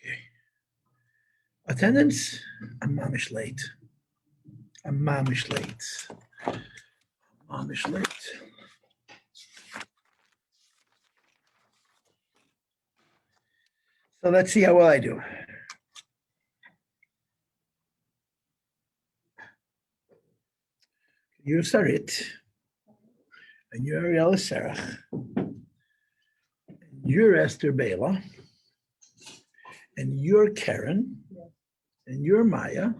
Okay. Attendance? I'm mamish late. I'm mamish late. Mamish late. So let's see how well I do. You're Sarit, and you're Ariel Serach, you're Esther Bela, and you're Karen, and you're Maya,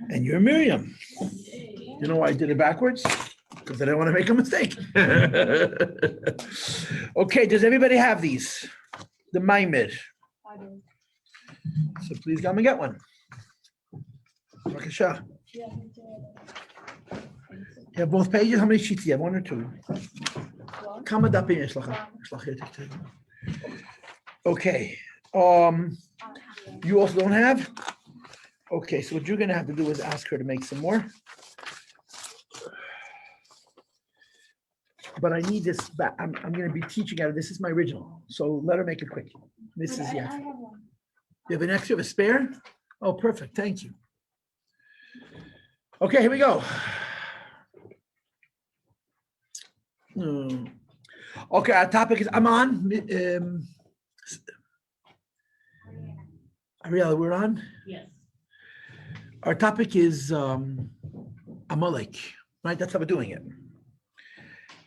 and you're Miriam. You know why I did it backwards? Because I don't want to make a mistake. Okay, does everybody have these? The Maimed. So please come and get one. Bakasha. You have both pages? How many sheets do you have? One or two? Okay. You also don't have? Okay, so what you're going to have to do is ask her to make some more. But I need this back. I'm going to be teaching out of this. This is my original. So let her make it quick. This is, yeah. I have one. You have an extra, a spare? Oh, perfect. Thank you. Okay, here we go. Okay, our topic is Aman. Ariel, we're on? Yes. Our topic is Amalek, right? That's how we're doing it.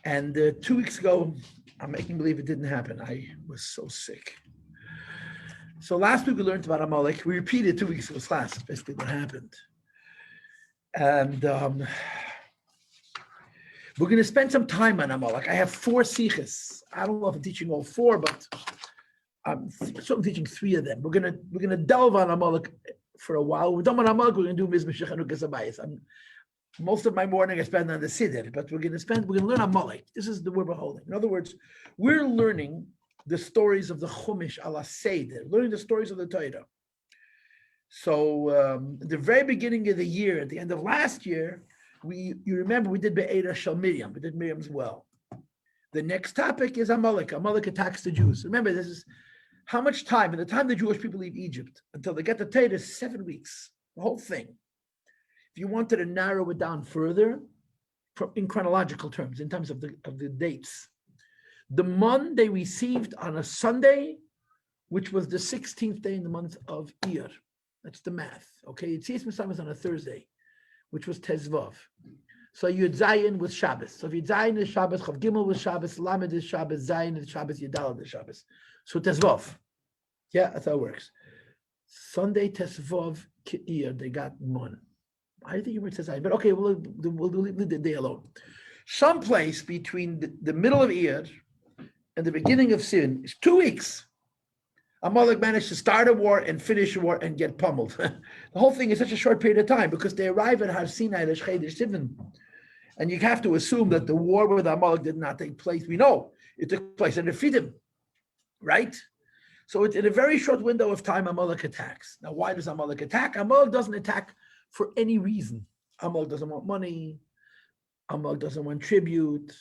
And 2 weeks ago, I'm making believe it didn't happen. I was so sick. So last week we learned about Amalek. We repeated 2 weeks ago's class. That's basically what happened. And we're going to spend some time on Amalek. I have 4 siches. I don't know if I'm teaching all 4, but I'm teaching 3 of them. We're gonna delve on Amalek for a while. We're done with Amalek. We're going to do Mizmah Shechanukas Abayis. Most of my morning I spend on the Siddur, but we're going to learn Amalek. This is the word we're holding. In other words, we're learning the stories of the Chumash ala Seder, learning the stories of the Torah. So at the very beginning of the year, at the end of last year, you remember we did Be'era Shal Miriam. We did Miriam's well. The next topic is Amalek. Amalek attacks the Jews. Remember, this is how much time, in the time the Jewish people leave Egypt, until they get the Torah is 7 weeks, the whole thing. If you wanted to narrow it down further, in chronological terms, in terms of the dates, the month they received on a Sunday, which was the 16th day in the month of Iyar. That's the math. Okay, Yetzias Mitzrayim was on a Thursday, which was Tezvav. So Yud Zayin was Shabbos. So if Yud Zayin is Shabbos, Chav Gimel was Shabbos, Lamed is Shabbos, Zayin is Shabbos, Yudalad is Shabbos. So Tezvav. Yeah, that's how it works. Sunday Tezvav Iyar, they got one. I think you would say Zayin, but okay, we'll leave the day alone. Someplace between the middle of Iyar and the beginning of Sivan is 2 weeks. Amalek managed to start a war and finish a war and get pummeled. The whole thing is such a short period of time because they arrive at Har Sinai, L'Shchei Sivan, and you have to assume that the war with Amalek did not take place. We know it took place in Rephidim, right? So it's in a very short window of time Amalek attacks. Now, why does Amalek attack? Amalek doesn't attack for any reason. Amalek doesn't want money. Amalek doesn't want tribute.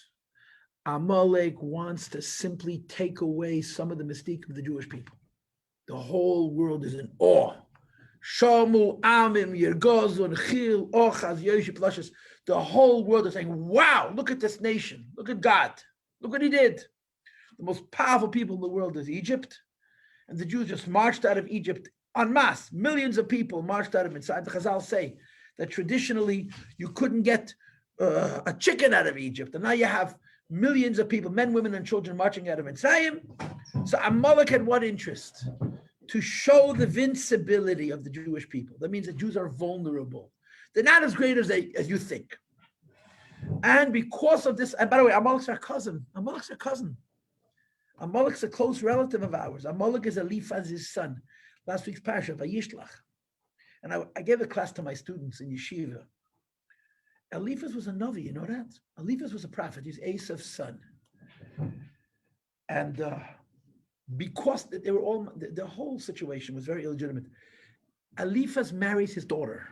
Amalek wants to simply take away some of the mystique of the Jewish people. The whole world is in awe. Shamu, Amim, Yergozun, Chil, Ochaz, Yoship, Lushes. The whole world is saying, wow, look at this nation. Look at God. Look what he did. The most powerful people in the world is Egypt. And the Jews just marched out of Egypt en masse. Millions of people marched out of inside. The Chazal say that traditionally you couldn't get a chicken out of Egypt. And now you have millions of people, men, women, and children marching out of Mitzrayim. So Amalek had what interest? To show the invincibility of the Jewish people. That means that Jews are vulnerable. They're not as great as you think. And because of this, and by the way, Amalek's our cousin. Amalek's our cousin. Amalek's a close relative of ours. Amalek is Eliphaz's son. Last week's parasha, Vayishlach. And I gave a class to my students in yeshiva. Eliphaz was a Navi, you know that? Eliphaz was a prophet. He's Esav's son. And because they were all, the whole situation was very illegitimate. Eliphaz marries his daughter.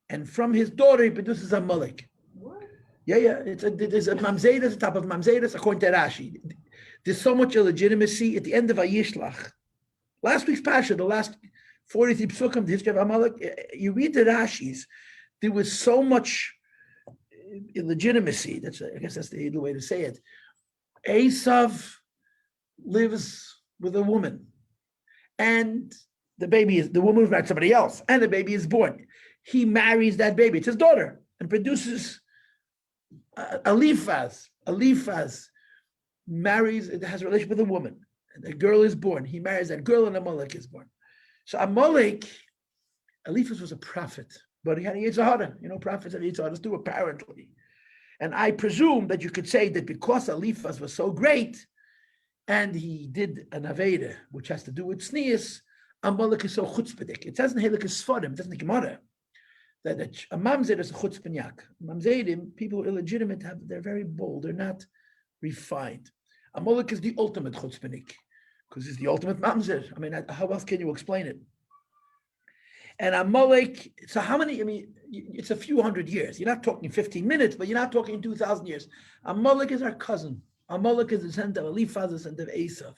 And from his daughter, he produces Amalek. What? Yeah. There's a Mamzedas, on top of Mamzedas, according to Rashi. There's so much illegitimacy at the end of Vayishlach. Last week's Pasha, the last 43 psukim, the history of Amalek, you read the Rashis, there was so much illegitimacy. I guess that's the way to say it. Esav lives with a woman, and the woman was married to somebody else, and the baby is born. He marries that baby, it's his daughter, and produces Eliphaz. Eliphaz marries, it has a relationship with a woman, and the girl is born. He marries that girl, and Amalek is born. So Amalek, Eliphaz was a prophet, but he had a Yitzhahara. Prophets have Yitzhaharas too, apparently. And I presume that you could say that because Eliphaz was so great, and he did an Aveda, which has to do with Sneas, Amalek is so chutzpahdik. It says in Helik Sfarim, it doesn't the Gemara, that a mamzer is a chutzpahnik. Mamzerim, people who are illegitimate, they're very bold, they're not refined. Amalek is the ultimate chutzpahnik, because he's the ultimate mamzer. I mean, how else can you explain it? And Amalek, so how many, it's a few hundred years. You're not talking 15 minutes, but you're not talking 2,000 years. Amalek is our cousin. Amalek is the descendant of Eliphaz, the descendant of Esav.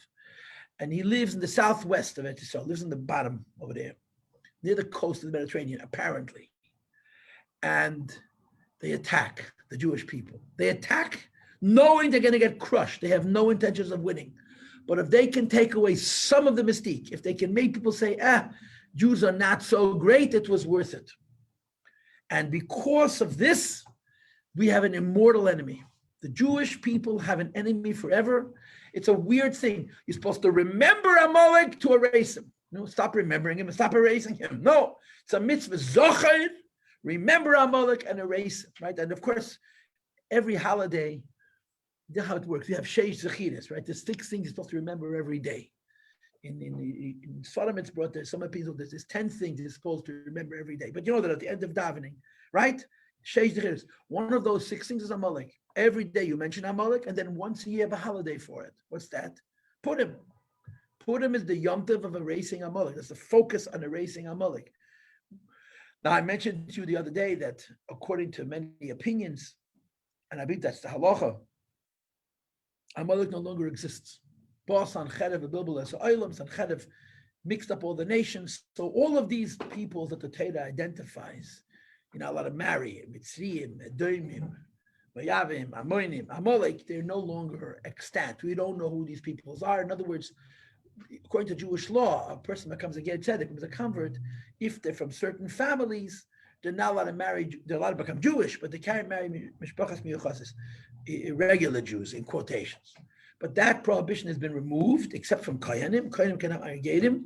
And he lives in the southwest of Eretz, lives in the bottom over there, near the coast of the Mediterranean, apparently. And they attack the Jewish people. They attack knowing they're going to get crushed. They have no intentions of winning. But if they can take away some of the mystique, if they can make people say, Jews are not so great, it was worth it. And because of this, we have an immortal enemy. The Jewish people have an enemy forever. It's a weird thing. You're supposed to remember Amalek to erase him. Stop remembering him and stop erasing him. No, it's a mitzvah zocher. Remember Amalek and erase him, right? And of course, every holiday, you know how it works. You have sheish zechiras, right? There's 6 things you're supposed to remember every day. In Sodom, it's brought there. Some people, there's 10 things you're supposed to remember every day. But you know that at the end of davening, right? Sheish zechiras. One of those 6 things is Amalek. Every day you mention Amalek, and then once a year have a holiday for it. What's that? Purim. Purim is the Yom Tov of erasing Amalek. That's the focus on erasing Amalek. Now, I mentioned to you the other day that according to many opinions, and I think that's the halacha, Amalek no longer exists. Sanchedev mixed up all the nations. So all of these peoples that the Torah identifies, you're not allowed to marry, Mitzrayim, Edomim, Mayavim, Amonim, Amalek, they're no longer extant. We don't know who these peoples are. In other words, according to Jewish law, a person becomes a ger tzedek, becomes a convert, if they're from certain families, they're not allowed to marry, they're allowed to become Jewish, but they can't marry mishpachas miyuchasis, irregular Jews, in quotations. But that prohibition has been removed, except from Kohanim. Kohanim cannot marry Gedim.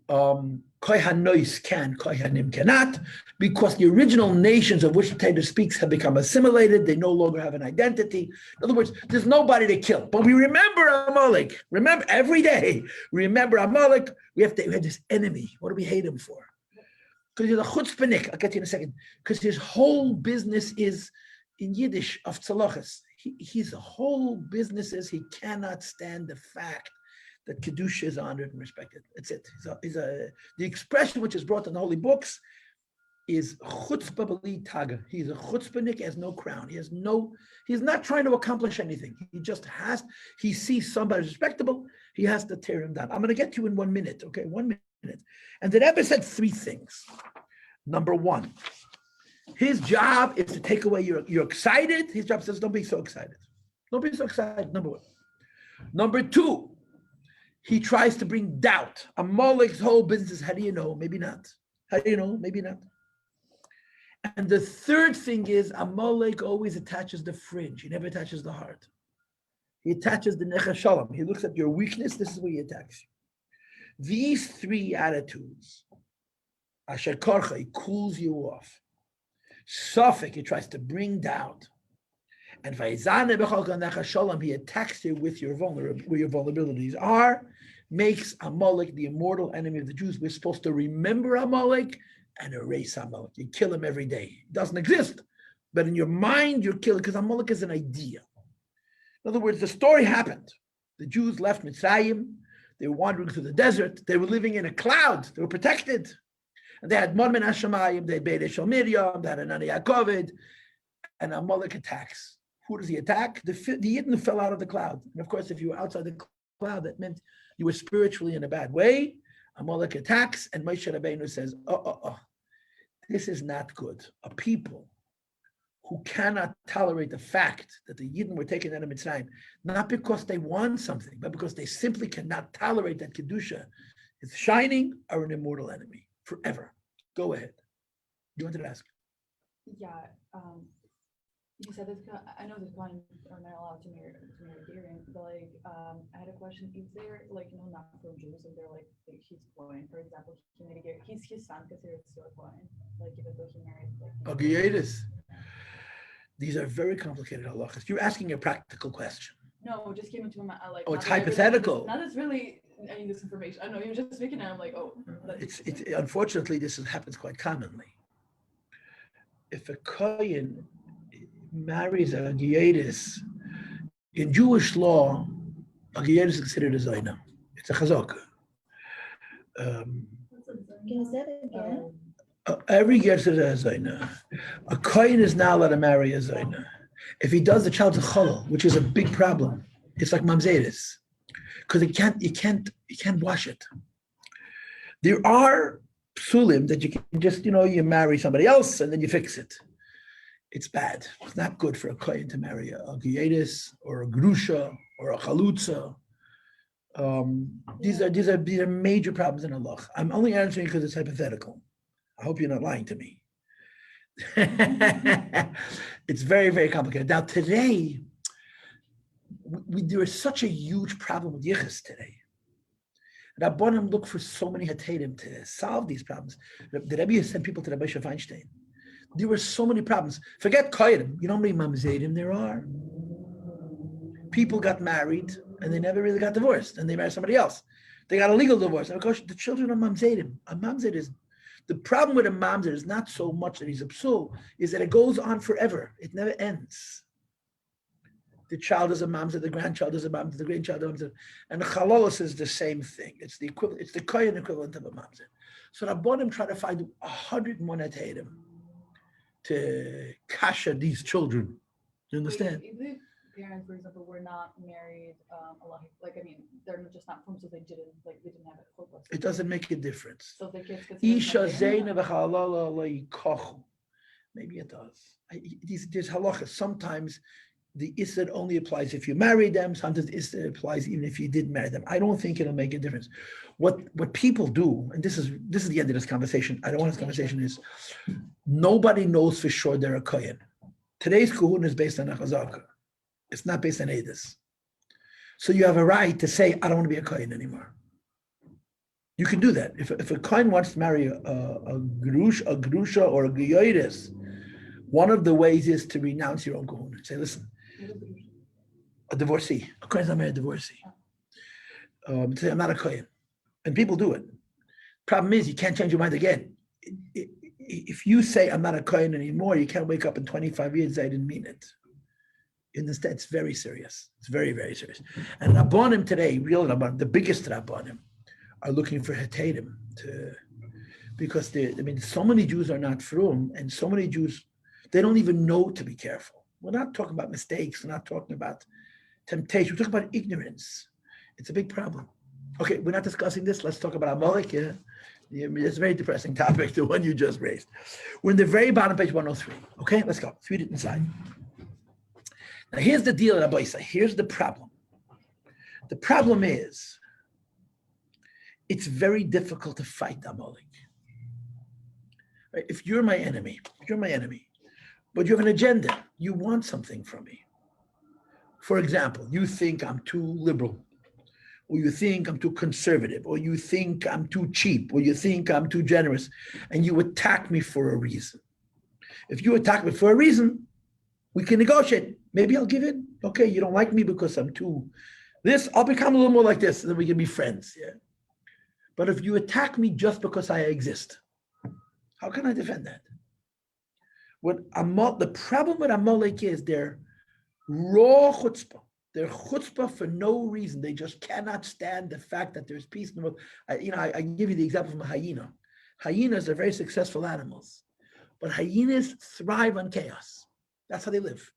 Kohanois can, Kohanim cannot, because the original nations of which the Torah speaks have become assimilated. They no longer have an identity. In other words, there's nobody to kill. But we remember Amalek. Remember every day. Remember Amalek. We have this enemy. What do we hate him for? Because he's a chutzpahnik. I'll get to you in a second. Because his whole business is in Yiddish of tzalachas. His whole business is he cannot stand the fact that Kedusha is honored and respected. That's it. The expression which is brought in the holy books is chutzpah b'li taga. He's a chutzpahnik, has no crown. He's not trying to accomplish anything. He sees somebody respectable, he has to tear him down. I'm going to get to you in 1 minute, okay? 1 minute. And the Rebbe said 3 things. Number 1, his job is to take away you're excited. His job says, don't be so excited. Don't be so excited, number 1. Number 2, he tries to bring doubt. Amalek's whole business is, how do you know? Maybe not. How do you know? Maybe not. And the 3rd thing is, Amalek always attaches the fringe. He never attaches the heart. He attaches the nechas shalom. He looks at your weakness. This is where he attacks you. These 3 attitudes, asher korcha, he cools you off. Safek, he tries to bring doubt. And vayzane b'chol nechas shalom, he attacks you with your where your vulnerabilities are, makes Amalek the immortal enemy of the Jews. We're supposed to remember Amalek and erase Amalek. You kill him every day. He doesn't exist. But in your mind, you're killing, because Amalek is an idea. In other words, the story happened. The Jews left Mitzrayim. They were wandering through the desert. They were living in a cloud. They were protected. And they had Mon Hashemayim, they had Beit Shel Miriam, they had Anani Yaakov, and Amalek attacks. Who does he attack? The Yidden fell out of the cloud. And of course, if you were outside the cloud, that meant you were spiritually in a bad way. Amalek attacks, and Moshe Rabbeinu says, this is not good. A people who cannot tolerate the fact that the Yidden were taken out of Mitzrayim, not because they want something, but because they simply cannot tolerate that Kedusha is shining, are an immortal enemy forever. Go ahead. You wanted to ask? Yeah, you said this. I know this one are not allowed to marry Syrian, but like, I had a question. Is there like not from Jews? If they're like he's Kohen, for example, he made his son considered still a Kohen, like even though he married like. These are very complicated halachas. You're asking a practical question. No, it just came into my like. Oh, it's hypothetical. Now that's really I need this information. I know you're just speaking, and I'm like, oh. It's unfortunately this happens quite commonly. If a kohen marries a giyadis, in Jewish law, a giyadis is considered a zayna. It's a chazaka. Can you say it again? Every giyadis is a zayna. A kohen is not allowed to marry a zayna. If he does, the child's a chalal, which is a big problem. It's like mamzeris, because you can't wash it. There are psulim that you can just, you marry somebody else and then you fix it. It's bad. It's not good for a kohen to marry a giyadis or a grusha or a chalutza. These are major problems in Allah. I'm only answering because it's hypothetical. I hope you're not lying to me. It's very, very complicated. Now today, there is such a huge problem with yichus today. Rabbanim look for so many hatadim to solve these problems. The Rebbe sent people to Rabbi Feinstein. There were so many problems. Forget koyim. You know how many mamzedim there are? People got married and they never really got divorced, and they married somebody else. They got a legal divorce. And of course, the children are mamzedim. A mamzed is the problem with a mamzed is not so much that he's a psul, is that it goes on forever. It never ends. The child is a mamzed, the grandchild is a mamzed, the grandchild is a mamzed. And the chalolos is the same thing. It's the equivalent. It's the kohen equivalent of a mamzed. So Rabbanim try to find 101 hatadim to kasha these children. You understand? If the parents, for example, were not married, they're just not from, so they didn't have a chokos. It doesn't make a difference. So the kids Isha zayna v'chalala leikochu. Maybe it does. There's halachas. Sometimes the Isser only applies if you marry them. Sometimes the Isser applies even if you did marry them. I don't think it'll make a difference. What people do, and this is the end of this conversation. I don't want this conversation is nobody knows for sure they're a kohen. Today's kohun is based on a chazaka. It's not based on edus. So you have a right to say, I don't want to be a kohen anymore. You can do that. If a kohen wants to marry a grusha or a giyodis, one of the ways is to renounce your own kohun and say, listen, a divorcee. A kohen's not married a divorcee. Say, I'm not a kohen. And people do it. Problem is, you can't change your mind again. If you say, I'm not a kohen anymore, you can't wake up in 25 years, I didn't mean it. You understand? It's very serious. It's very, very serious. And Rabbanim today, real Rabbanim, the biggest Rabbanim, are looking for hatadim because so many Jews are not frum, and so many Jews, they don't even know to be careful. We're not talking about mistakes. We're not talking about temptation. We're talking about ignorance. It's a big problem. Okay, we're not discussing this. Let's talk about Amalek. Yeah, it's a very depressing topic, the one you just raised. We're in the very bottom, page 103. Okay, let's go. Let's read it inside. Now, here's the deal, Rabbi Yossi. Here's the problem. The problem is, it's very difficult to fight Amalek. Right? If you're my enemy, but you have an agenda. You want something from me. For example, you think I'm too liberal, or you think I'm too conservative, or you think I'm too cheap, or you think I'm too generous, and you attack me for a reason. If you attack me for a reason, we can negotiate. Maybe I'll give in. Okay, you don't like me because I'm too this, I'll become a little more like this, and then we can be friends. Yeah. But if you attack me just because I exist, how can I defend that? The problem with Amalek is they're raw chutzpah. They're chutzpah for no reason. They just cannot stand the fact that there's peace in the world. I give you the example from a hyena. Hyenas are very successful animals, but hyenas thrive on chaos. That's how they live.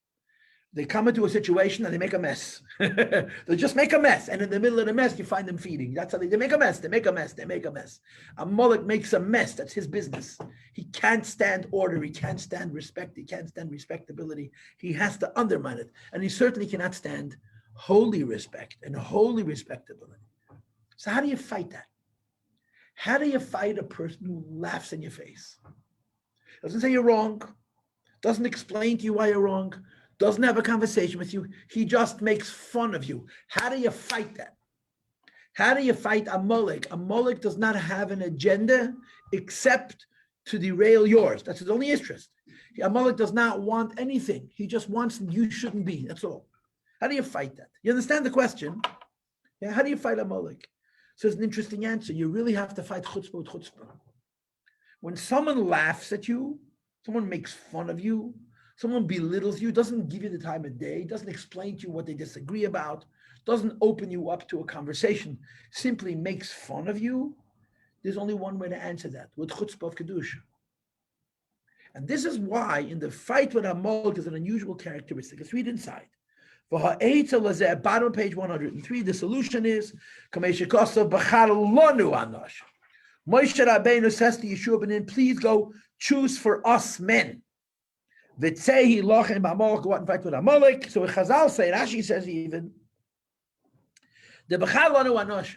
They come into a situation and they make a mess. They just make a mess. And in the middle of the mess, you find them feeding. That's how they make a mess. They make a mess. They make a mess. Amalek makes a mess. That's his business. He can't stand order. He can't stand respect. He can't stand respectability. He has to undermine it. And he certainly cannot stand holy respect and holy respectability. So how do you fight that? How do you fight a person who laughs in your face? Doesn't say you're wrong. Doesn't explain to you why you're wrong. Doesn't have a conversation with you. He just makes fun of you. How do you fight that? How do you fight Amalek? Amalek does not have an agenda except to derail yours. That's his only interest. Amalek does not want anything. He just wants you shouldn't be. That's all. How do you fight that? You understand the question? Yeah. How do you fight Amalek? So it's an interesting answer. You really have to fight chutzpah with chutzpah. When someone laughs at you, someone makes fun of you, someone belittles you, doesn't give you the time of day, doesn't explain to you what they disagree about, doesn't open you up to a conversation, simply makes fun of you, there's only one way to answer that, with chutzpah of kedusha. And this is why in the fight with Amalek is an unusual characteristic. Let's read inside. For ha'etzel bottom page 103, the solution is, Moshe Rabbeinu says to Yeshua ben Nun, please go choose for us men. V'tzehi lochem b'Amalek, go out and fight with Amalek. So Chazal say, Rashi says even, the b'chal lanu anosh,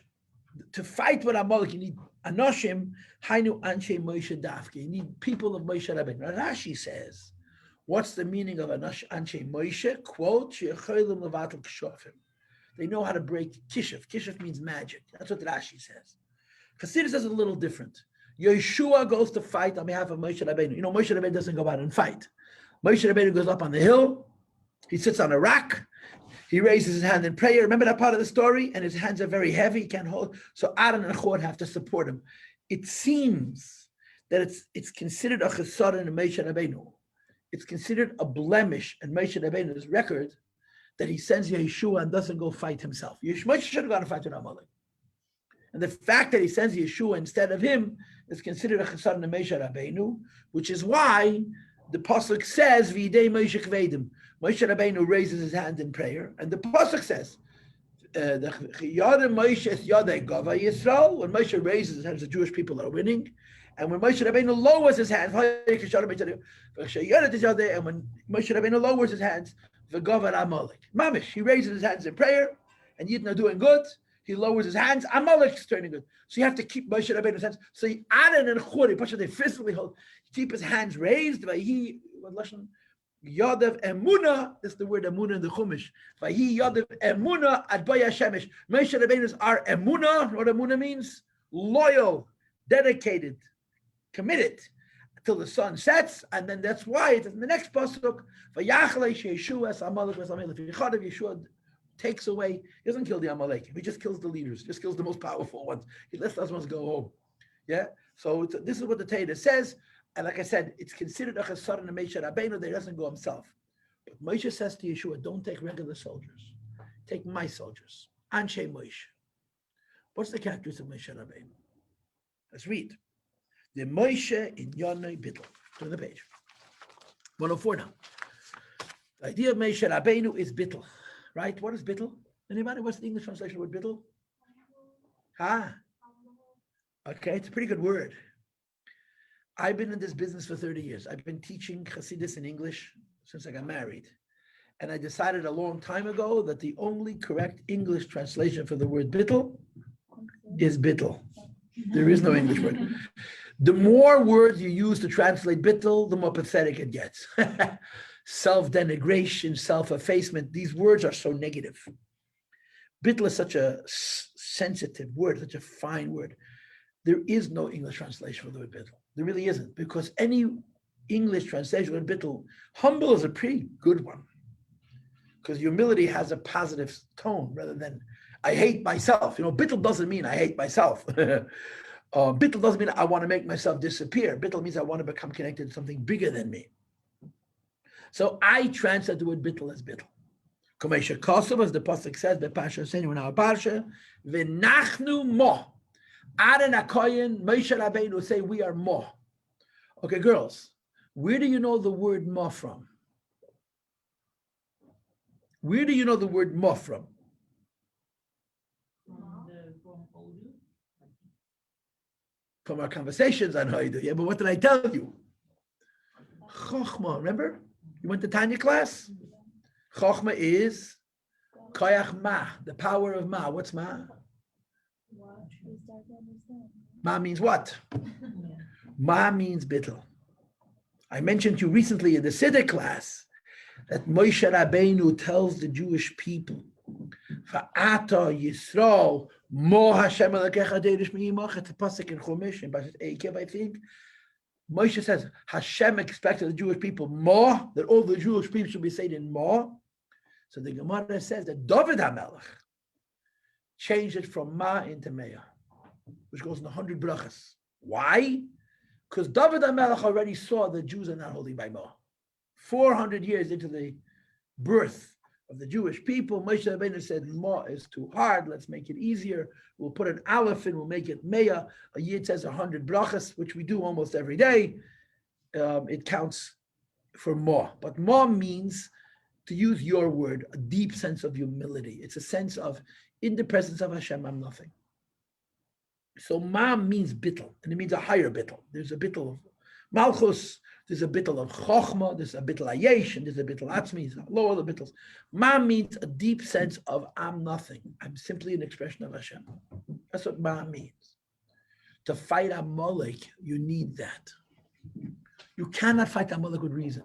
to fight with Amalek, you need anoshim, hainu anshe Moshe dafke. You need people of Moshe Rabbeinu. Rashi says, what's the meaning of anshe Moshe? Quote, she'echolim levatel kshofim. They know how to break kishuf. Kishuf means magic. That's what Rashi says. Chassidus says a little different. Yeshua goes to fight on behalf of Moshe Rabbeinu. You know, Moshe Rabbeinu doesn't go out and fight. Moshe Rabbeinu goes up on the hill. He sits on a rock. He raises his hand in prayer. Remember that part of the story? And his hands are very heavy. He can't hold. So Aaron and Chor have to support him. It seems that it's considered a chesed in Moshe Rabbeinu. It's considered a blemish in Moshe Rabbeinu's record that he sends Yeshua and doesn't go fight himself. Moshe should have gone to fight with Amalek. And the fact that he sends Yeshua instead of him is considered a chesed in Moshe Rabbeinu, which is why the pasuk says, "V'idei Moshe kvedim." Moshe Rabbeinu raises his hand in prayer, and the pasuk says, Moshe Yisrael." When Moshe raises his hands, the Jewish people are winning, and when Moshe Rabbeinu lowers his hands, and when Moshe Rabbeinu lowers his hands, v'gavar Amalek. Mamish, he raises his hands in prayer, and Yidden are doing good. He lowers his hands. Amalek is turning good. So you have to keep Moshe Rabbeinu's hands. So Aaron and Chor, they physically hold, keep his hands raised. Vayhi Yadav Emuna. This is the word Emuna in the Chumash. Vayhi Yadav Emuna Adbaya Shemesh. Moshe Rabbeinu's are Emuna. What Emuna means? Loyal, dedicated, committed until the sun sets, and then that's why it's in the next pasuk. Vayachle Yeshua Amalek was Amalek. Yeshua takes away, he doesn't kill the Amalek, he just kills the leaders, just kills the most powerful ones. He lets those ones go home. Yeah? So this is what the Torah says, and like I said, it's considered a chesed in Moshe Rabbeinu that he doesn't go himself. But Moshe says to Yeshua, don't take regular soldiers, take my soldiers. Anshe Moshe. What's the characteristic of Moshe Rabbeinu? Let's read. The Moshe in Yonai Bittel. Turn the page. 104 now. The idea of Moshe Rabbeinu is Bittel. Right? What is bittul? Anybody? What's the English translation of word bittul? Okay, it's a pretty good word. I've been in this business for 30 years. I've been teaching Chassidus in English since I got married. And I decided a long time ago that the only correct English translation for the word bittul is bittul. There is no English word. The more words you use to translate bittul, the more pathetic it gets. Self-denigration, self-effacement, these words are so negative. Bittul is such a sensitive word, such a fine word. There is no English translation for the word bittul. There really isn't, because any English translation of bittul, humble is a pretty good one, because humility has a positive tone rather than I hate myself. You know, bittul doesn't mean I hate myself. Bittul doesn't mean I want to make myself disappear. Bittul means I want to become connected to something bigger than me. So I translate the word bittul as bittul. Kamesha Kosovo, as the pasuk says, Bepasha Senu in our parsha, V'nachnu mo. Aaron Akoyin, Moshe Rabbeinu say we are mo. Okay, girls, where do you know the word mo from? Where do you know the word ma from? From our conversations, I know you do. Yeah, but what did I tell you? Chochma, remember? You went to Tanya class? Chochma is koyach ma, the power of ma. What's ma? Ma means what? Ma means bittul. I mentioned to you recently in the Siddur class that Moshe Rabbeinu tells the Jewish people, "Va'ata Yisrael mo Hashem Elokecha deiresh mi'imach." It's a pasuk in Chumash in Parashat Eikev, I think. Moshe says Hashem expected the Jewish people more, that all the Jewish people should be saying more. So the Gemara says that David HaMelech changed it from ma into mea, which goes in 100 brachas. Why? Because David HaMelech already saw the Jews are not holding by ma. 400 years into the birth of the Jewish people, Moshe Rabbeinu said, ma is too hard, let's make it easier. We'll put an aleph in, we'll make it mea. A yid says 100 brachas, which we do almost every day. It counts for ma. But ma means, to use your word, a deep sense of humility. It's a sense of, in the presence of Hashem, I'm nothing. So ma means bittul, and it means a higher bittul. There's a bittul of malchus, there's a bittul of chochma, there's a bittul ayesh, and there's a bittul atzmi, there's lower the bittles. Ma means a deep sense of I'm nothing. I'm simply an expression of Hashem. That's what ma means. To fight Amalek, you need that. You cannot fight Amalek with reason.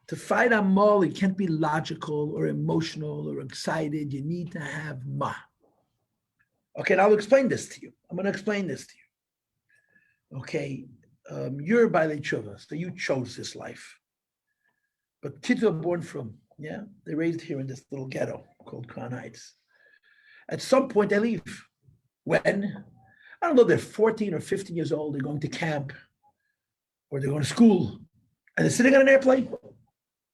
To fight Amalek, you can't be logical or emotional or excited. You need to have ma. Okay, and I'll explain this to you. I'm going to explain this to you. Okay, you're Baalei Tshuva, so you chose this life. But kids who are born from, they're raised here in this little ghetto called Crown Heights. At some point, they leave. When? I don't know, they're 14 or 15 years old, they're going to camp, or they're going to school, and they're sitting on an airplane,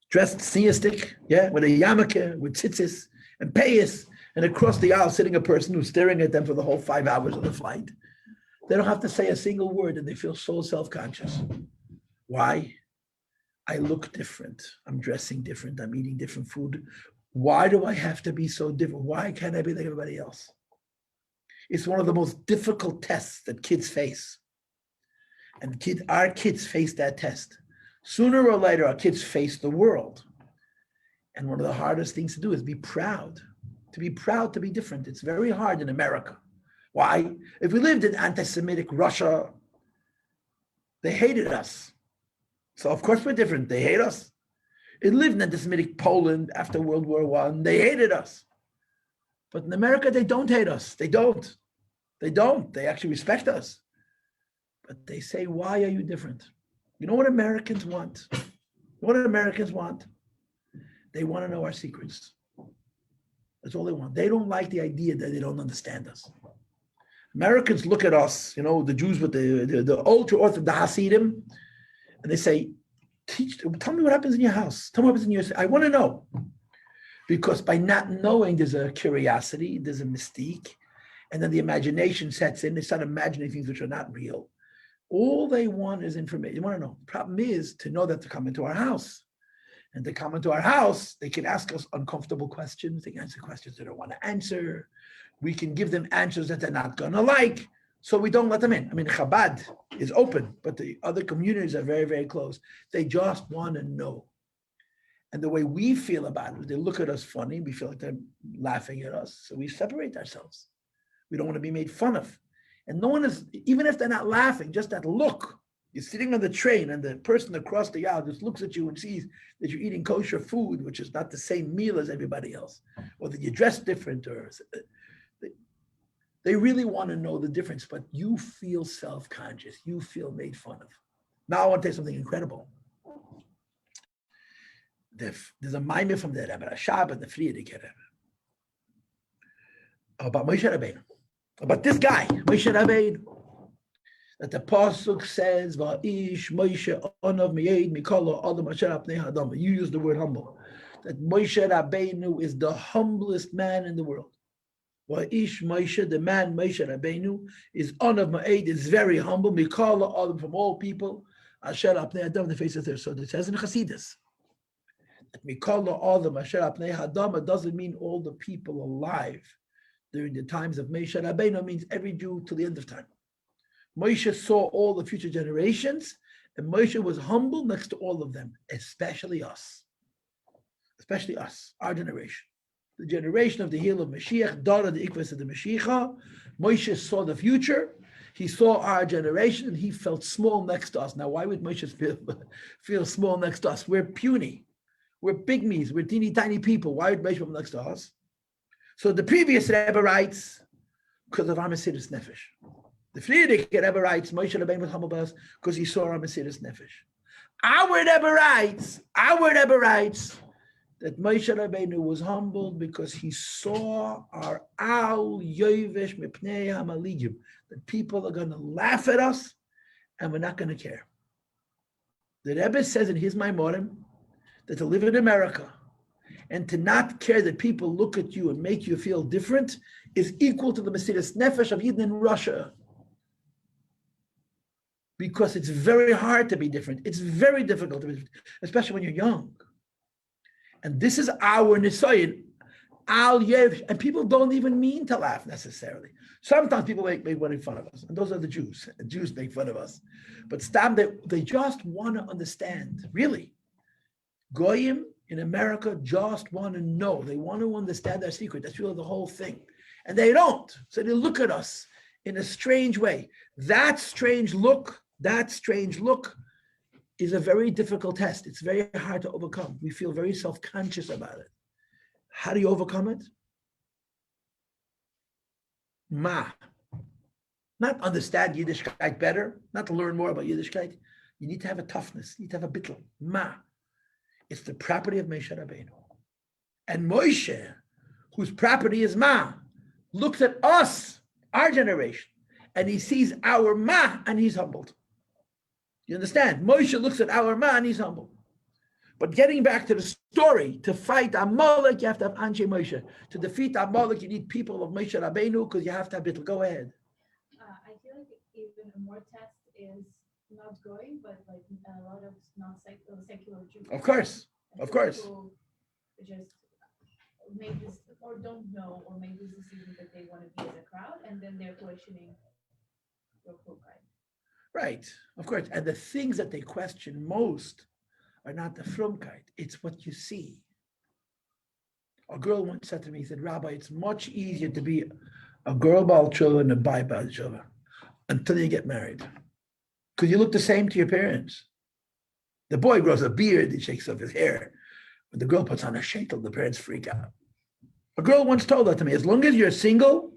dressed sneastic, with a yarmulke, with tzitzis and payas, and across the aisle sitting a person who's staring at them for the whole 5 hours of the flight. They don't have to say a single word and they feel so self-conscious. Why? I look different. I'm dressing different. I'm eating different food. Why do I have to be so different? Why can't I be like everybody else? It's one of the most difficult tests that kids face. And our kids face that test. Sooner or later, our kids face the world. And one of the hardest things to do is be proud. To be proud to be different. It's very hard in America. Why? If we lived in anti-Semitic Russia, they hated us. So of course we're different. They hate us. It lived in anti-Semitic Poland after World War I. They hated us. But in America, they don't hate us. They don't. They don't. They actually respect us. But they say, why are you different? You know what Americans want? You know what Americans want? They want to know our secrets. That's all they want. They don't like the idea that they don't understand us. Americans look at us, the Jews with the ultra-orthodox, the Hasidim, and they say, tell me what happens in your house. Tell me what happens in your house. I want to know. Because by not knowing, there's a curiosity, there's a mystique, and then the imagination sets in. They start imagining things which are not real. All they want is information. They want to know. The problem is to know that to come into our house. And to come into our house, they can ask us uncomfortable questions. They can answer questions they don't want to answer. We can give them answers that they're not going to like. So we don't let them in. I mean, Chabad is open, but the other communities are very, very close. They just want to know. And the way we feel about it, they look at us funny. We feel like they're laughing at us. So we separate ourselves. We don't want to be made fun of. And no one is, even if they're not laughing, just that look. You're sitting on the train and the person across the aisle just looks at you and sees that you're eating kosher food, which is not the same meal as everybody else, or that you dress different, or they really want to know the difference, but you feel self-conscious. You feel made fun of. Now I want to tell you something incredible. There's a maimah from the Rebbe Rashab and the Frierdiker Rebbe about Moshe Rabbeinu, about this guy, Moshe Rabbeinu. That the pasuk says, "Va'ish Moshe onav miyed mikolo adam asher apnei hadam." You use the word humble. That Moshe Rabbeinu is the humblest man in the world. Va'ish Moshe, the man Moshe Rabbeinu, is onav miyed, is very humble. Mikolo adam, from all people, asher apnei hadam, the face of the earth. So it says in Chassidus Mikol Adam Asher Apnei Hadama doesn't mean all the people alive during the times of Moshe Rabbeinu, means every Jew till the end of time. Moshe saw all the future generations, and Moshe was humble next to all of them, especially us, our generation. The generation of the heel of Mashiach, Dara the Ikvas of the Mashiach. Moshe saw the future. He saw our generation, and he felt small next to us. Now, why would Moshe feel small next to us? We're puny. We're pygmies. We're teeny tiny people. Why would Moshe feel next to us? So the previous Rebbe writes, because of our Mesiris Nefesh. The Frierdiker Rebbe writes, Moshe Rabbeinu was humble by us because he saw our Mesiris Nefesh. Our Rebbe writes that Moshe Rabbeinu was humbled because he saw our Al Yovesh Mipnei Amaligim, that people are going to laugh at us and we're not going to care. The Rebbe says in his Maimorim that to live in America and to not care that people look at you and make you feel different is equal to the Mesiris Nefesh of Yidden in Russia. Because it's very hard to be different. It's very difficult to be different, especially when you're young. And this is our Nisayan, Al Yev, and people don't even mean to laugh necessarily. Sometimes people make fun of us, and those are the Jews. And Jews make fun of us. But Stam, they just want to understand, really. Goyim in America just want to know. They want to understand our secret. That's really the whole thing. And they don't. So they look at us in a strange way. That strange look is a very difficult test. It's very hard to overcome. We feel very self-conscious about it. How do you overcome it? Not understand Yiddishkeit better, not to learn more about Yiddishkeit. You need to have a toughness. You need to have a bittel. It's the property of Moshe Rabbeinu. And Moshe, whose property is looks at us, our generation, and he sees our and he's humbled. You understand? Moshe looks at our and he's humble. But getting back to the story, to fight Amalek, you have to have Anshe Moshe. To defeat Amalek, you need people of Moshe Rabbeinu because you have to have bittul. Go ahead. I feel like even a more test is not going, but like a lot of non-secular Jews. Of course. People just make this, or don't know, or make this decision that they want to be as a crowd, and then they're questioning your guide. Right, of course. And the things that they question most are not the frumkeit, it's what you see. A girl once said to me, he said, Rabbi, it's much easier to be a girl Baal Tshuva and a boy Baal Tshuva until you get married. Because you look the same to your parents. The boy grows a beard, he shakes off his hair. When the girl puts on a sheitel, the parents freak out. A girl once told that to me, as long as you're single,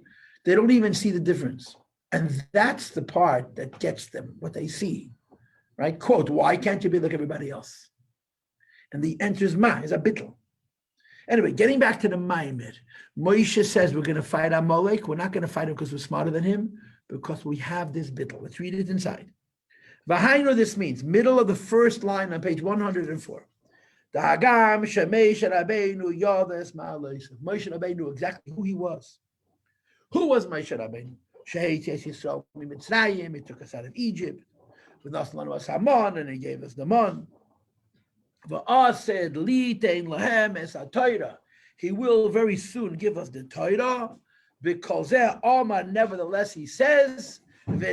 they don't even see the difference. And that's the part that gets them, what they see, right? Quote, why can't you be like everybody else? And the answer is is a bittel. Anyway, getting back to the Maimed, Moshe says we're going to fight Amalek. We're not going to fight him because we're smarter than him, because we have this bittel. Let's read it inside. Vahainu, this means, middle of the first line on page 104. The Hagam Shemei Rabbeinu Yodes Ma'alois. Moshe Rabbeinu knew exactly who he was. Who was Moshe Rabbeinu? He took us out of Egypt. With Naslan was Hamon, and he gave us the mon. He will very soon give us the Torah. Because nevertheless, he says, my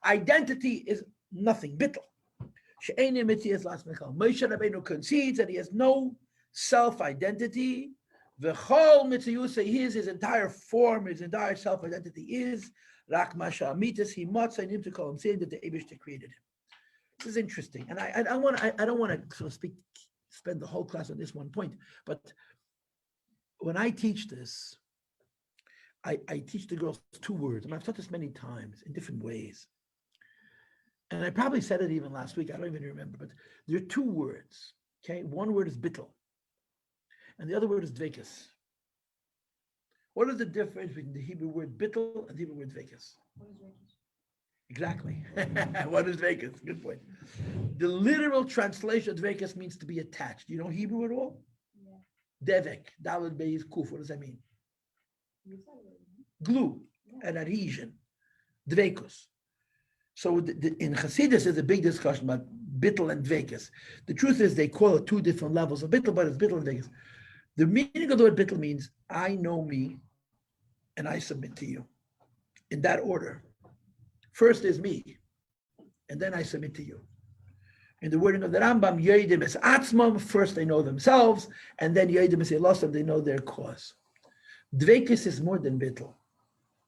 identity is nothing. Bittel. Moshe Rabbeinu concedes that he has no self-identity. His entire form, his entire self-identity is Rak Masha Amitis, he him to call him, saying that the Eibishter created him. This is interesting. And I don't want to, so to speak, spend the whole class on this one point. But when I teach this, I teach the girls two words. And I've taught this many times in different ways. And I probably said it even last week. I don't even remember. But there are two words. Okay. One word is bittel. And the other word is dvekas. What is the difference between the Hebrew word bittel and the Hebrew word dvekas? What is dvekas? Exactly. What is dvekas? Good point. The literal translation of dvekas means to be attached. Do you know Hebrew at all? Yeah. Devek, Daled Beis Kuf. What does that mean? Glue, an adhesion. Dvekus. So in Hasidus, there's a big discussion about bittul and dvekas. The truth is they call it two different levels of bittul, but it's bittul and dvekas. The meaning of the word bittul means I know me and I submit to you. In that order. First is me, and then I submit to you. In the wording of the Rambam, Yoidim es atzmam, first they know themselves, and then Yoidim es elosam, they know their cause. Dvekas is more than bittul.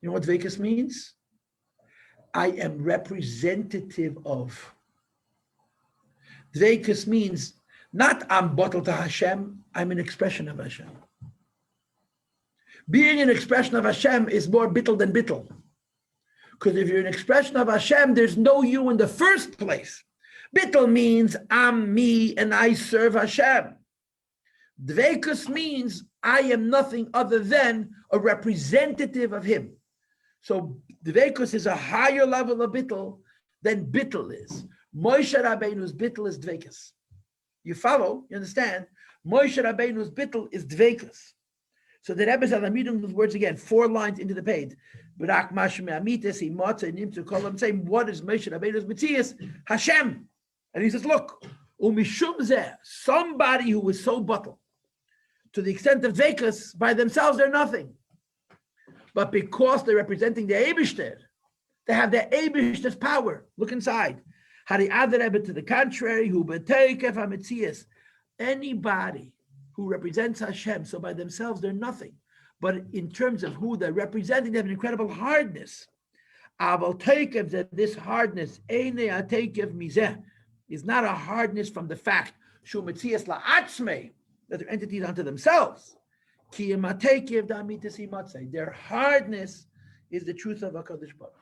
You know what dvekas means? I am representative of. Dvekas means not I'm bottled to Hashem, I'm an expression of Hashem. Being an expression of Hashem is more bittul than bittul. Because if you're an expression of Hashem, there's no you in the first place. Bittul means I'm me and I serve Hashem. Dvekus means I am nothing other than a representative of Him. So Dvekus is a higher level of bittul than bittul is. Moshe Rabbeinu's bittul is Dvekus. You follow? You understand? Moshe Rabbeinu's bittul is Dvekus. So the Rebbe said, I'm reading those words again, 4 lines into the page. Saying, what is Moshe Rabbeinu's mitzias? Hashem. And he says, look, somebody who is so bottled, to the extent of Dvekus, by themselves they're nothing. But because they're representing the Eibishter, they have the Eibishter's power. Look inside. Hari Rebbe to the contrary, who beteikef hamitzias. Anybody who represents Hashem, so by themselves they're nothing. But in terms of who they're representing, they have an incredible hardness. Aval teikev, that this hardness, eine ateikev mizeh, is not a hardness from the fact shu mitzias la'atzmei, that they're entities unto themselves. Ki im ateikev da'amitas imatzei. Their hardness is the truth of HaKadosh Baruch.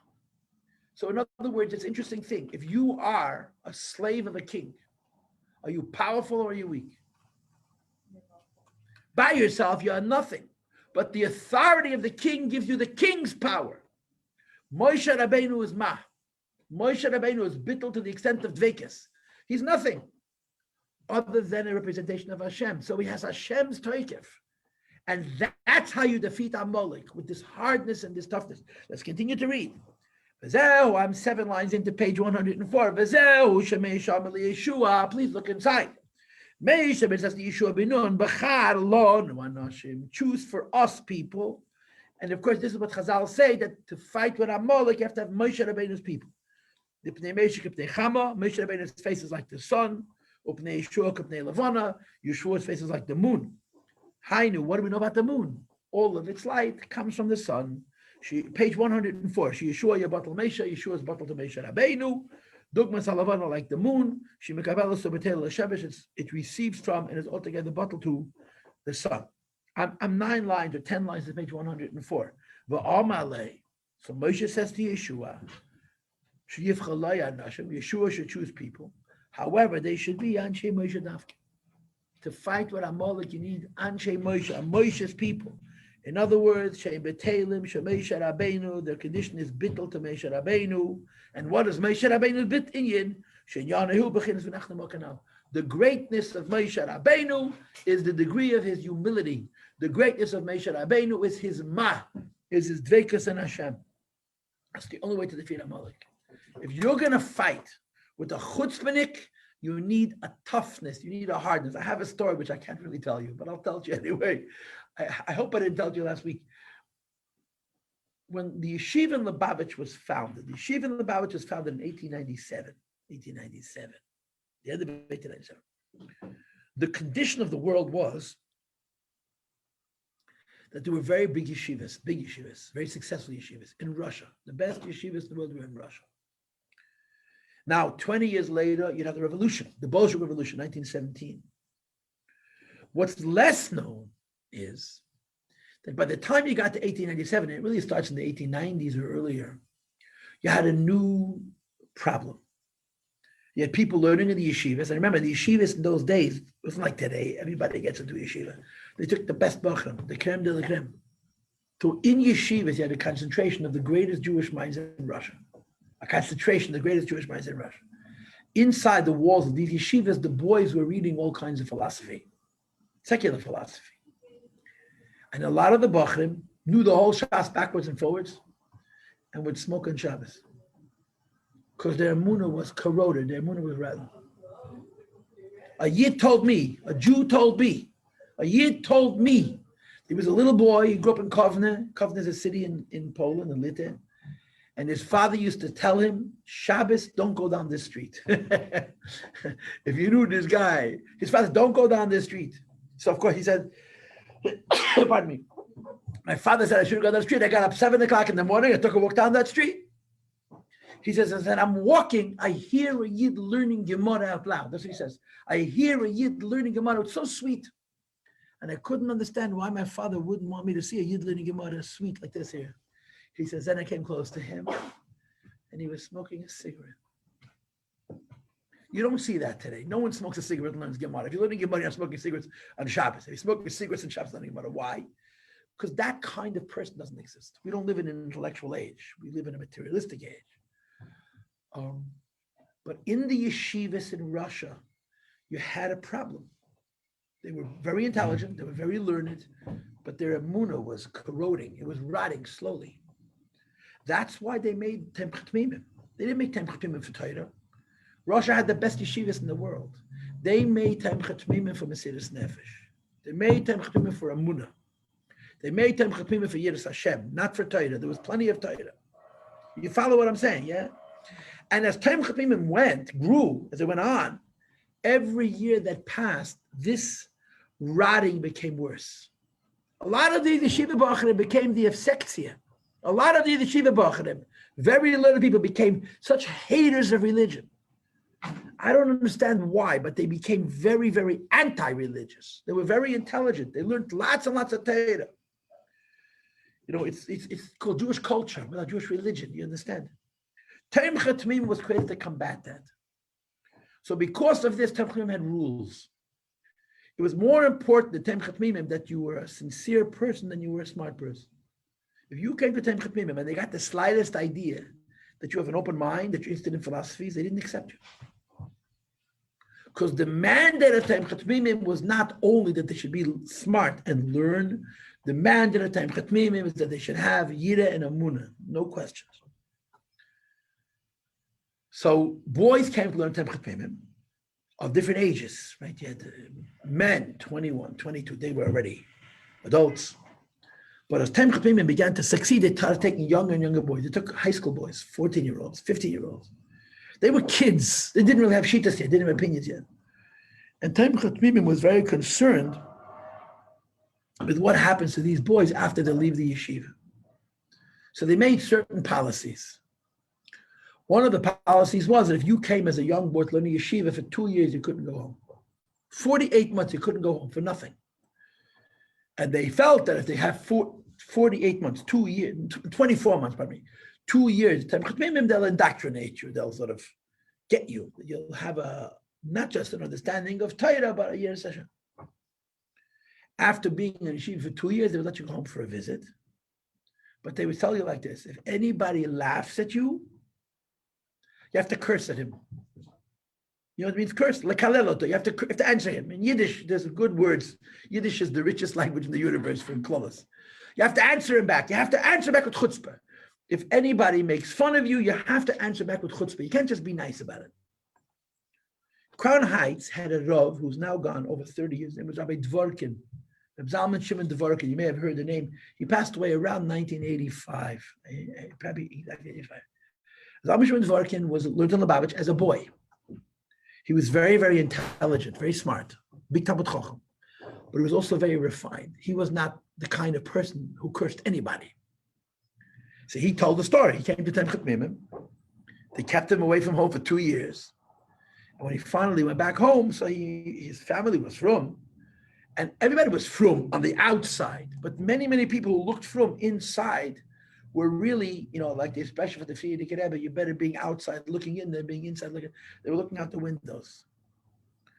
So in other words, it's an interesting thing. If you are a slave of a king, are you powerful or are you weak? By yourself, you are nothing. But the authority of the king gives you the king's power. Moshe Rabbeinu is ma. Moshe Rabbeinu is bittul to the extent of dvekas. He's nothing other than a representation of Hashem. So he has Hashem's toikef. And that's how you defeat Amalek, with this hardness and this toughness. Let's continue to read. I'm 7 lines into page 104. Please look inside. Choose for us people. And of course, this is what Chazal say, that to fight with Amalek, you have to have Moshe Rabbeinu's people. Moshe Rabbeinu's face is like the sun. Yeshua's face is like the moon. Hainu, what do we know about the moon? All of its light comes from the sun. Page 104. Yeshua Yabatal Mesha, Yeshua's batal to Moshe Rabbeinu. Dugmas Alavana, like the moon. It receives from and is altogether batal to the sun. I'm 9 lines or 10 lines to page 104. Amalek. So Moshe says to Yeshua, Yeshua should choose people. However, they should be Anshe Moshe Dafke. To fight with Amalek, you need Anshe Moshe, Moshe's people. In other words, their condition is bittul to Moshe Rabbeinu. And what is Moshe Rabbeinu's bit inyan? The greatness of Moshe Rabbeinu is the degree of his humility. The greatness of Moshe Rabbeinu is his is his dvekas and Hashem. That's the only way to defeat Amalek. If you're going to fight with a chutzpahnik, you need a toughness, you need a hardness. I have a story which I can't really tell you, but I'll tell you anyway. I hope I didn't tell you last week. When the yeshiva in Lubavitch was founded, the yeshiva in Lubavitch was founded in 1897. The end of 1897. The condition of the world was that there were very big yeshivas, very successful yeshivas in Russia. The best yeshivas in the world were in Russia. Now, 20 years later, you have the revolution, the Bolshevik Revolution, 1917. What's less known is that by the time you got to 1897, it really starts in the 1890s or earlier, you had a new problem. You had people learning in the yeshivas. And remember, the yeshivas in those days, it wasn't like today, everybody gets into yeshiva. They took the best bachram, the creme de la creme. So in yeshivas, you had a concentration of the greatest Jewish minds in Russia. A concentration of the greatest Jewish minds in Russia. Inside the walls of these yeshivas, the boys were reading all kinds of philosophy, secular philosophy. And a lot of the bachrim knew the whole Shas backwards and forwards and would smoke on Shabbos. because their emunah was corroded. Their emunah was rotten. A Yid told me, a Jew told me, a Yid told me. He was a little boy. He grew up in Kovna. Kovna is a city in Poland, in Lithuania. And his father used to tell him, Shabbos, don't go down this street. If you knew this guy, his father, don't go down this street. So of course he said, pardon me. My father said I shouldn't go down the street. I got up 7 o'clock in the morning. I took a walk down that street. He says, as I'm walking, I hear a Yid learning Gemara out loud. That's what he says. I hear a Yid learning Gemara. It's so sweet. And I couldn't understand why my father wouldn't want me to see a Yid learning Gemara sweet like this here. He says, then I came close to him and he was smoking a cigarette. You don't see that today. No one smokes a cigarette and learns Gemara. If you're learning Gemara, you're smoking cigarettes on Shabbos. If you're smoking cigarettes on Shabbos, learning Gemara. Why? Because that kind of person doesn't exist. We don't live in an intellectual age. We live in a materialistic age. But in the yeshivas in Russia, you had a problem. They were very intelligent. They were very learned, but their emunah was corroding. It was rotting slowly. That's why they made Temchat Mimim. They didn't make Temchat Mimim for Torah. Russia had the best yeshivas in the world. They made Temchat Mimim for Mesiras Nefesh. They made Temchat Mimim for Emunah. They made Temchat Mimim for Yiras Hashem, not for Torah. There was plenty of Torah. You follow what I'm saying, yeah? And as Temchat Mimim grew, as it went on, every year that passed, this rotting became worse. A lot of the yeshiva b'acharim became the Efsektia. A lot of the yeshiva b'acharim, very little people became such haters of religion. I don't understand why, but they became very, very anti-religious. They were very intelligent. They learned lots and lots of Torah. You know, it's called Jewish culture, without Jewish religion, you understand? Temchat Mimim was created to combat that. So because of this, Temchat Mimim had rules. It was more important, the Temchat Mimim, that you were a sincere person than you were a smart person. If you came to Temchat Mimim and they got the slightest idea that you have an open mind, that you're interested in philosophies, they didn't accept you. Because the mandate of Temchat Mimim was not only that they should be smart and learn, the mandate of Temchat Mimim is that they should have Yira and Amunah, no questions. So boys came to learn Temchat Mimim of different ages, right? You had men, 21, 22, they were already adults. But as Temchat Mimim began to succeed, they started taking younger and younger boys. They took high school boys, 14-year-olds, 15-year-olds. They were kids. They didn't really have shittas yet, didn't have opinions yet. And Temchat Mimim was very concerned with what happens to these boys after they leave the yeshiva. So they made certain policies. One of the policies was that if you came as a young boy to learn yeshiva for 2 years, you couldn't go home. 48 months, you couldn't go home for nothing. And they felt that if they have 48 months, 2 years, 24 months, 2 years, they'll indoctrinate you. They'll sort of get you. You'll have not just an understanding of Torah, but a year session. After being in yeshiva for 2 years, they would let you go home for a visit. But they would tell you like this: if anybody laughs at you, you have to curse at him. You know what it means? Curse. Lekaleloto. You have to answer him. In Yiddish, there's good words. Yiddish is the richest language in the universe for klolos. You have to answer him back. You have to answer back with chutzpah. If anybody makes fun of you, you have to answer back with chutzpah. You can't just be nice about it. Crown Heights had a Rav who's now gone over 30 years. His name was Rabbi Dvorkin. Rabbi Zalman Shimon Dvorkin. You may have heard the name. He passed away around 1985. Probably exactly 85. Zalman Shimon Dvorkin learned in Lubavitch as a boy. He was very, very intelligent, very smart, big Talmud Chacham, but he was also very refined. He was not the kind of person who cursed anybody. So he told the story. He came to Temchat Mimim. They kept him away from home for 2 years. And when he finally went back home, so his family was frum, and everybody was frum on the outside, but many, many people who looked frum inside were really, like the especially for the Frierdiker Rebbe, you better being outside looking in than being inside looking. They were looking out the windows.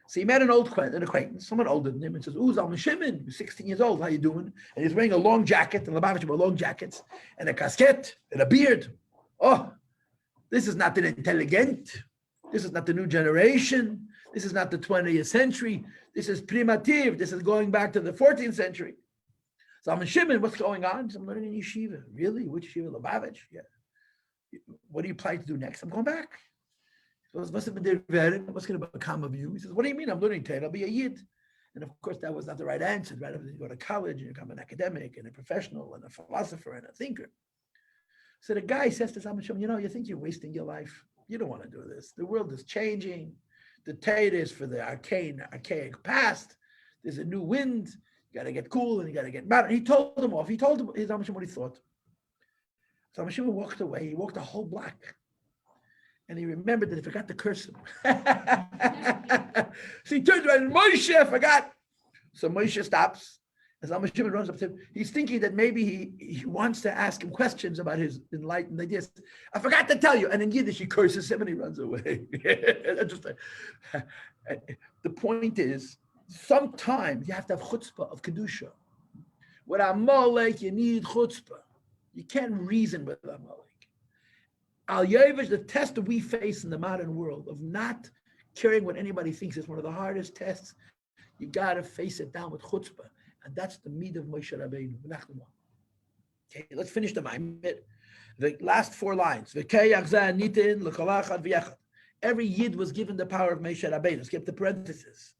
So he met an acquaintance, someone older than him, and says, "Ooh, Zalman Shimon, 16 years old, how you doing?" And he's wearing a long jacket, and Lubavitch wore long jackets, and a casquette, and a beard. Oh, this is not an intelligent. This is not the new generation. This is not the 20th century. This is primitive. This is going back to the 14th century. Zalman Shimon, what's going on? I'm learning in yeshiva. Really? Which yeshiva? Lubavitch? Yeah. What do you plan to do next? I'm going back. What's going to become of you? He says, what do you mean I'm learning Torah? I'll be a Yid. And of course, that was not the right answer. Right? You go to college and you become an academic and a professional and a philosopher and a thinker. So the guy says to Samashim, you think you're wasting your life? You don't want to do this. The world is changing. The Torah is for the archaic past. There's a new wind. You got to get cool and you got to get mad. And he told him off. He told him Samashim what he thought. Samashim walked away. He walked a whole block. And he remembered that he forgot to curse him. So he turns around and Moshe, I forgot. So Moshe stops. As Shimon runs up to him, he's thinking that maybe he wants to ask him questions about his enlightened ideas. I forgot to tell you. And in Yiddish, he curses him and he runs away. The point is, sometimes you have to have chutzpah of Kedusha. With Amalek, you need chutzpah. You can't reason with Amalek. Al Yevish, the test that we face in the modern world of not caring what anybody thinks is one of the hardest tests. You got to face it down with chutzpah. And that's the meat of Moshe Rabbeinu. Okay, let's finish the Maimed. The last 4 lines. Every Yid was given the power of Moshe Rabbeinu. Skip the parentheses.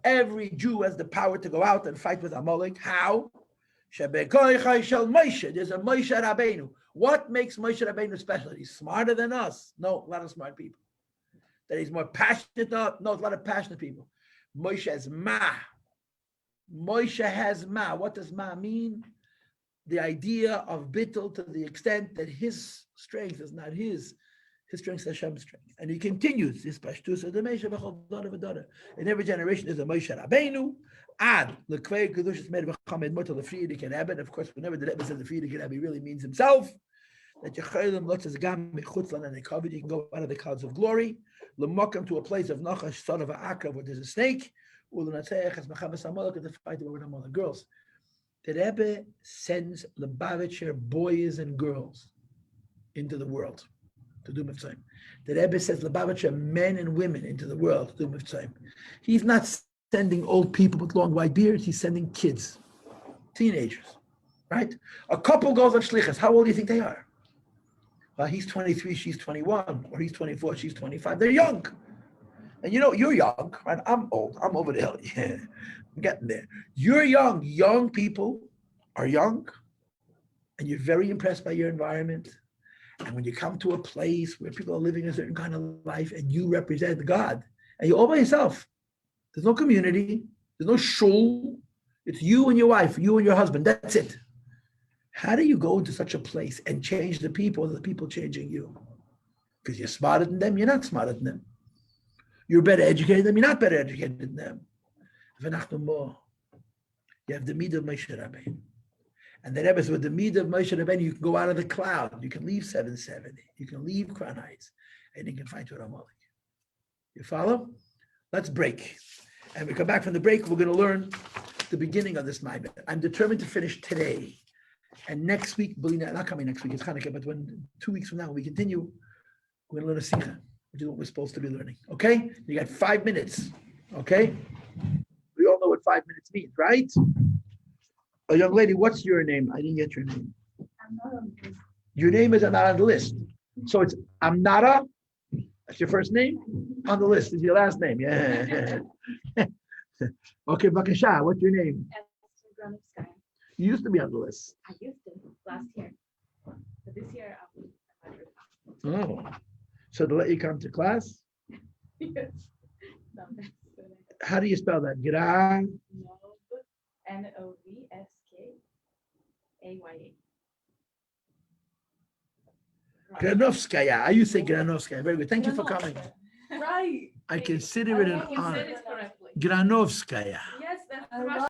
Every Jew has the power to go out and fight with Amalek. How? There's a Moshe Rabbeinu. What makes Moshe Rabbeinu special? He's smarter than us. No, a lot of smart people. That he's more passionate. No, a lot of passionate people. Moshe has ma. Moshe has ma. What does ma mean? The idea of bittul to the extent that his strength is not his strength is Hashem's strength. And he continues this pashtus of the Moshe v'chol. In every generation there's a Moshe Rabbeinu. Ad l'kvei kedushas made v'chamed motel l'friyidik and Eben. Of course, whenever the Rebbe says the friyidik and Eben, he really means himself. That Yechalim lotzes gam mechutzlan and ekavod. You can go out of the clouds of glory. L'mokem to a place of nachash, son of a akrav, where there's a snake. U'l'natzeich as mechamas Amalek, to fight over Amalek girls. The Rebbe sends Lubavitcher boys and girls into the world to do mitzvah. The Rebbe says Lubavitcher men and women into the world to do mitzvah. He's not sending old people with long white beards. He's sending kids, teenagers, right? A couple goes on shlichus. How old do you think they are? Well, he's 23, she's 21, or he's 24, she's 25. They're young. And you're young, right? I'm old. I'm over the hill. Yeah, I'm getting there. You're young. Young people are young, and you're very impressed by your environment. And when you come to a place where people are living a certain kind of life, and you represent God, and you're all by yourself, there's no community, there's no shul, it's you and your wife, you and your husband, that's it. How do you go to such a place and change the people changing you? Because you're smarter than them, you're not smarter than them. You're better educated than them, you're not better educated than them. You have the midah of Moshe Rabbeinu. And the Rebbe says, with the midah of Moshe Rabbeinu, you can go out of the cloud, you can leave 770, you can leave Crown Heights, and you can find your Amalek. You follow? Let's break. And we come back from the break, we're going to learn the beginning of this Maimed. I'm determined to finish today. And next week, not coming next week, it's Hanukkah, but 2 weeks from now, we continue, we're going to learn a Sikha, which is what we're supposed to be learning. Okay? You got 5 minutes. Okay? We all know what 5 minutes means, right? A young lady, what's your name? I didn't get your name. I'm not on the list. Your name is not on the list. So it's Amnara. That's your first name? On the list is your last name. Yeah. Okay, Bakasha, what's your name? You used to be on the list. I used to last year, but this year I'm Oh, so to let you come to class? yes. No, How do you spell that? Gra. Novskaya. Granovskaya. I used to say Granovskaya. Very good. Thank you for coming. Right. I consider it an You said honor. it correctly. Granovskaya. Yes, that's